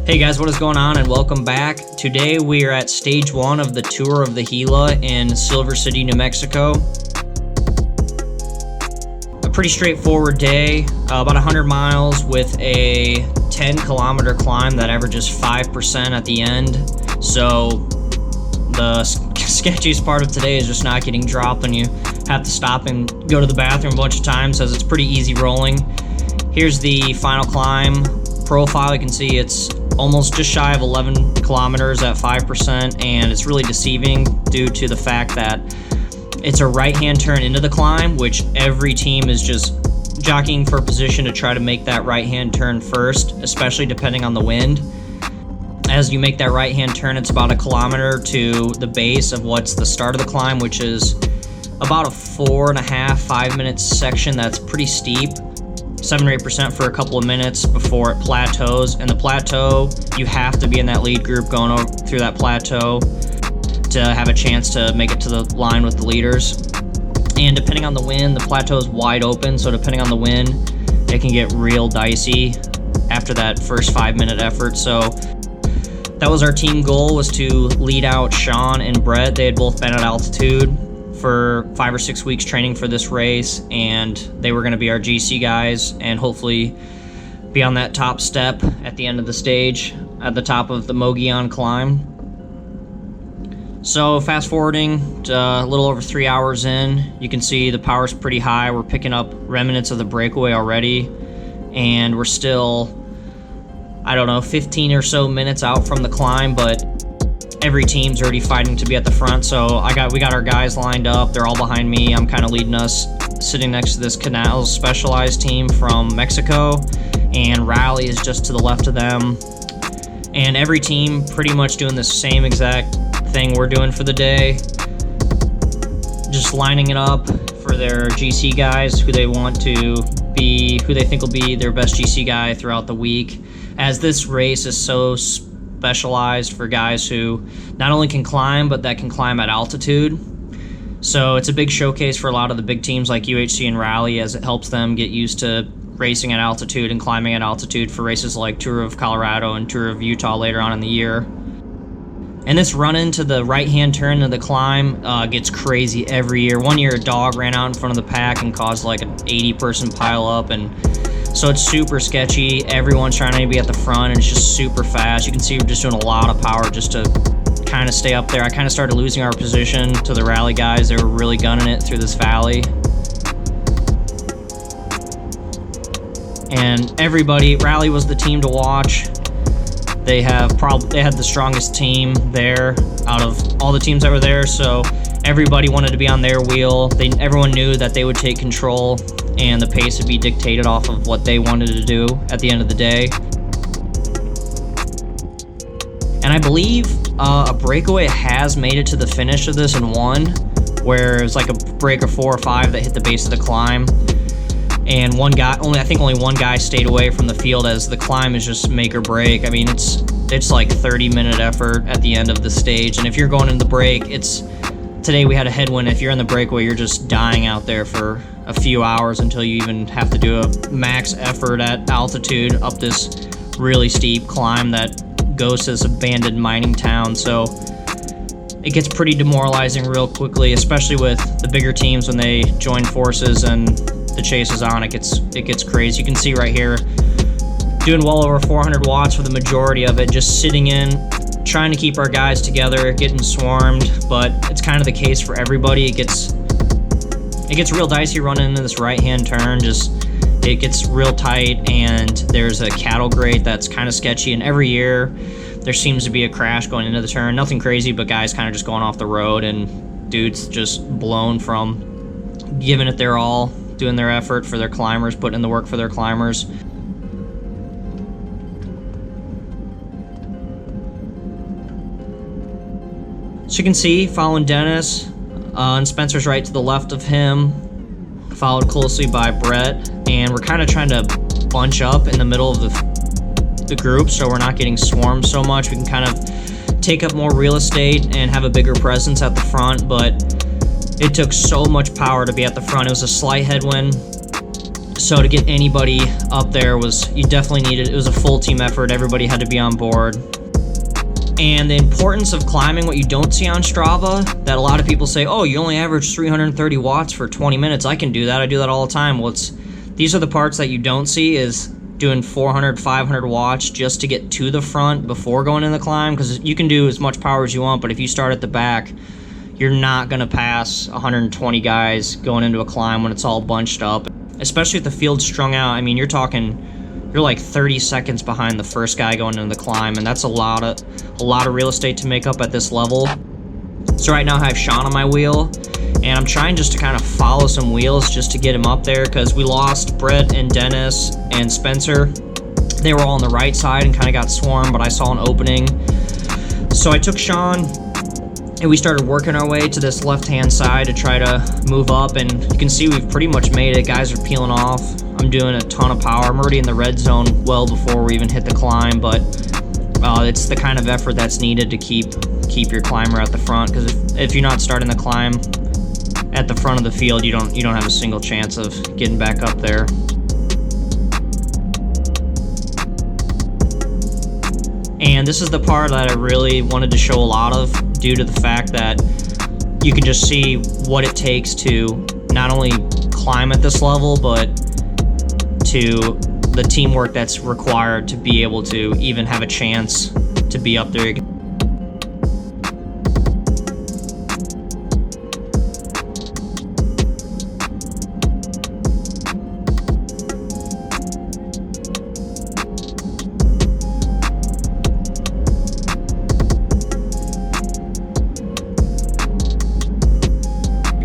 Hey guys, what is going on and welcome back. Today we are at stage 1 of the tour of the Gila in Silver City, New Mexico. A pretty straightforward day, about 100 miles with a 10-kilometer climb that averages 5% at the end. So the sketchiest part of today is just not getting dropped when you have to stop and go to the bathroom a bunch of times, as it's pretty easy rolling. Here's the final climb profile. You can see it's almost just shy of 11 kilometers at 5%, and it's really deceiving due to the fact that it's a right-hand turn into the climb, which every team is just jockeying for position to try to make that right-hand turn first, especially depending on the wind. As you make that right-hand turn, it's about 1 kilometer to the base of what's the start of the climb, which is about a 4.5-5 minute section that's pretty steep. 7 or 8% for a couple of minutes before it plateaus. And the plateau, you have to be in that lead group going through that plateau to have a chance to make it to the line with the leaders. And depending on the wind, the plateau is wide open, so depending on the wind, it can get real dicey after that first 5-minute effort. So that was our team goal, was to lead out Sean and Brett. They had both been at altitude for 5 or 6 weeks training for this race, and they were going to be our GC guys and hopefully be on that top step at the end of the stage at the top of the Mogollon climb. So fast forwarding to a little over 3 hours in, you can see the power's pretty high. We're picking up remnants of the breakaway already, and we're still, 15 or so minutes out from the climb, but every team's already fighting to be at the front. So we got our guys lined up. They're all behind me. I'm kind of leading us, sitting next to this Canals Specialized team from Mexico, and Rally is just to the left of them. And every team pretty much doing the same exact thing we're doing for the day, just lining it up for their GC guys, who they think will be their best GC guy throughout the week, as this race is so specialized for guys who not only can climb, but that can climb at altitude. So it's a big showcase for a lot of the big teams like UHC and Rally, as it helps them get used to racing at altitude and climbing at altitude for races like Tour of Colorado and Tour of Utah later on in the year. And this run into the right-hand turn of the climb gets crazy every year. One year a dog ran out in front of the pack and caused like an 80-person pile-up, and so it's super sketchy. Everyone's trying to be at the front, and it's just super fast. You can see we're just doing a lot of power just to kind of stay up there. I kind of started losing our position to the Rally guys. They were really gunning it through this valley. And Rally was the team to watch. They had the strongest team there out of all the teams that were there, so everybody wanted to be on their wheel. Everyone knew that they would take control, and the pace would be dictated off of what they wanted to do at the end of the day. And I believe a breakaway has made it to the finish of this and won, where it was like a break of 4 or 5 that hit the base of the climb. And I think only one guy stayed away from the field, as the climb is just make or break. I mean, it's like 30-minute effort at the end of the stage. And if you're going in the break, today we had a headwind. If you're in the breakaway, you're just dying out there for a few hours until you even have to do a max effort at altitude up this really steep climb that goes to this abandoned mining town. So it gets pretty demoralizing real quickly, especially with the bigger teams when they join forces and the chase is on. It gets crazy. You can see right here, doing well over 400 watts for the majority of it, just sitting in, trying to keep our guys together, getting swarmed, but it's kind of the case for everybody. It gets real dicey running into this right-hand turn. It gets real tight, and there's a cattle grate that's kind of sketchy, and every year there seems to be a crash going into the turn. Nothing crazy, but guys kind of just going off the road, and dudes just blown from giving it their all, doing their effort for their climbers, putting in the work for their climbers. So you can see, following Dennis, and Spencer's right to the left of him, followed closely by Brett, and we're kind of trying to bunch up in the middle of the group so we're not getting swarmed so much. We can kind of take up more real estate and have a bigger presence at the front, but it took so much power to be at the front. It was a slight headwind, So to get anybody up there you definitely needed, it was a full team effort. Everybody had to be on board. And the importance of climbing, what you don't see on Strava, that a lot of people say, oh, you only average 330 watts for 20 minutes. I can do that. I do that all the time. Well, these are the parts that you don't see, is doing 400, 500 watts just to get to the front before going in the climb, because you can do as much power as you want, but if you start at the back, you're not going to pass 120 guys going into a climb when it's all bunched up, especially if the field's strung out. I mean, you're like 30 seconds behind the first guy going into the climb, and that's a lot of real estate to make up at this level. So right now I have Sean on my wheel, and I'm trying just to kind of follow some wheels just to get him up there, because we lost Brett and Dennis and Spencer. They were all on the right side and kind of got swarmed, but I saw an opening. So I took Sean, and we started working our way to this left-hand side to try to move up, and you can see we've pretty much made it. Guys are peeling off. I'm doing a ton of power. I'm already in the red zone well before we even hit the climb, but it's the kind of effort that's needed to keep your climber at the front, because if you're not starting the climb at the front of the field, you don't have a single chance of getting back up there. And this is the part that I really wanted to show a lot of, due to the fact that you can just see what it takes to not only climb at this level, but to the teamwork that's required to be able to even have a chance to be up there.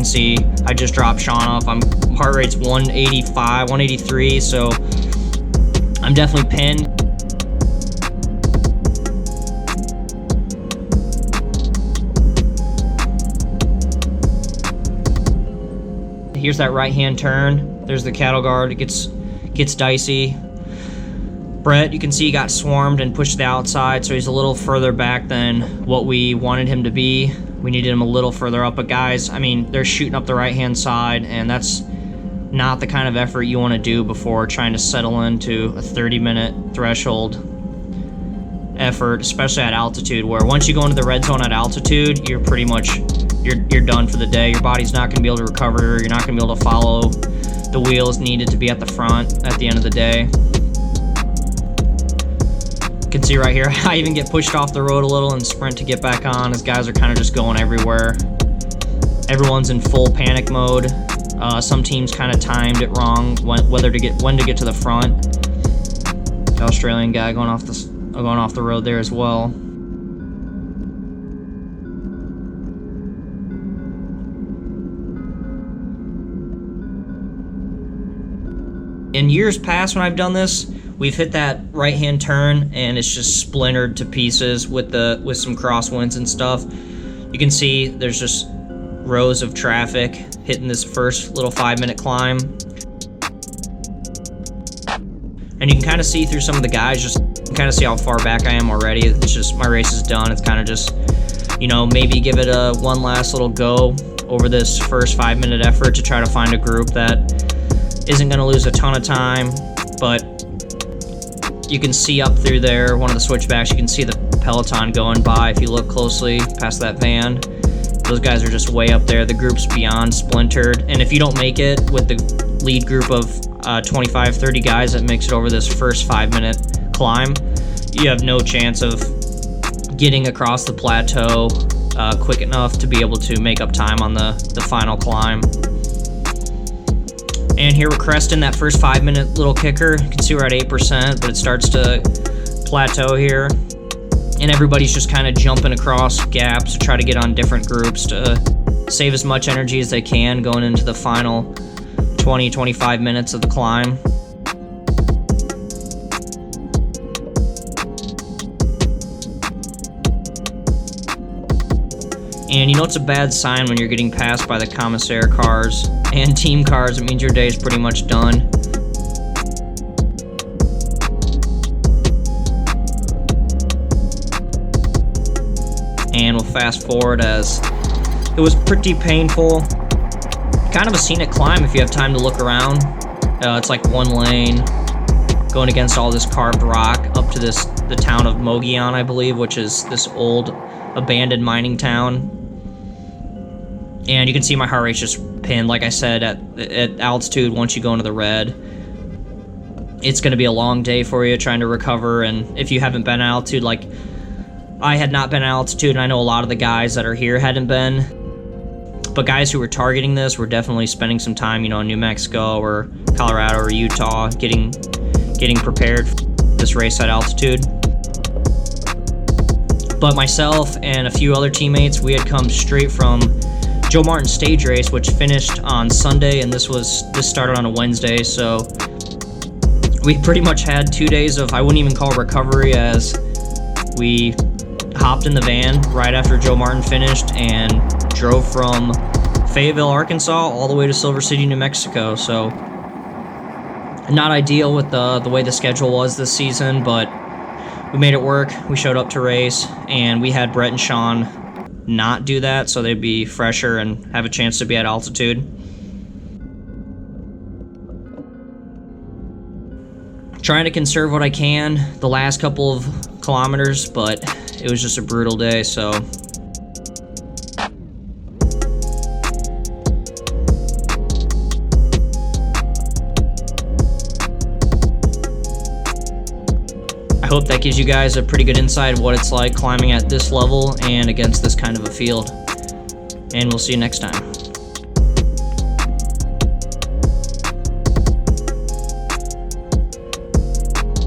See, I just dropped Sean off. Heart rate's 185, 183, so I'm definitely pinned. Here's that right-hand turn. There's the cattle guard. It gets dicey. Brett, you can see he got swarmed and pushed to the outside, so he's a little further back than what we wanted him to be. We needed him a little further up, but guys, I mean, they're shooting up the right-hand side, and that's not the kind of effort you want to do before trying to settle into a 30-minute threshold effort, especially at altitude, where once you go into the red zone at altitude, you're pretty much, you're done for the day. Your body's not going to be able to recover. You're not going to be able to follow the wheels needed to be at the front at the end of the day. You can see right here, I even get pushed off the road a little and sprint to get back on, as guys are kind of just going everywhere. Everyone's in full panic mode. Some teams kind of timed it wrong, when to get to the front. The Australian guy going off the road there as well. In years past when I've done this, we've hit that right-hand turn and it's just splintered to pieces with some crosswinds and stuff. You can see there's just rows of traffic hitting this first little 5-minute climb. And you can kind of see through some of the guys, you can kind of see how far back I am already. It's just, my race is done. It's kind of just, maybe give it one last little go over this first 5-minute effort to try to find a group that isn't going to lose a ton of time. But you can see up through there, one of the switchbacks, you can see the Peloton going by. If you look closely past that van, those guys are just way up there. The group's beyond splintered. And if you don't make it with the lead group of 25, 30 guys that makes it over this first 5-minute climb, you have no chance of getting across the plateau quick enough to be able to make up time on the final climb. And here we're cresting that first 5-minute little kicker. You can see we're at 8%, but it starts to plateau here. And everybody's just kind of jumping across gaps to try to get on different groups to save as much energy as they can going into the final 20, 25 minutes of the climb. And it's a bad sign when you're getting passed by the commissaire cars and team cars. It means your day is pretty much done. And we'll fast forward, as it was pretty painful. Kind of a scenic climb if you have time to look around. It's like one lane going against all this carved rock up to the town of Mogollon, I believe, which is this old abandoned mining town. And you can see my heart rate's just pinned. Like I said, at altitude, once you go into the red, it's going to be a long day for you trying to recover. And if you haven't been at altitude, like I had not been at altitude, and I know a lot of the guys that are here hadn't been, but guys who were targeting this were definitely spending some time, you know, in New Mexico or Colorado or Utah getting prepared for this race at altitude. But myself and a few other teammates, we had come straight from Joe Martin's stage race, which finished on Sunday, and this started on a Wednesday, so we pretty much had 2 days of, I wouldn't even call recovery, as we hopped in the van right after Joe Martin finished and drove from Fayetteville, Arkansas, all the way to Silver City, New Mexico. So not ideal with the way the schedule was this season, but we made it work. We showed up to race, and we had Brett and Sean not do that, so they'd be fresher and have a chance to be at altitude. Trying to conserve what I can the last couple of kilometers, but it was just a brutal day, so I hope that gives you guys a pretty good insight of what it's like climbing at this level and against this kind of a field. And we'll see you next time.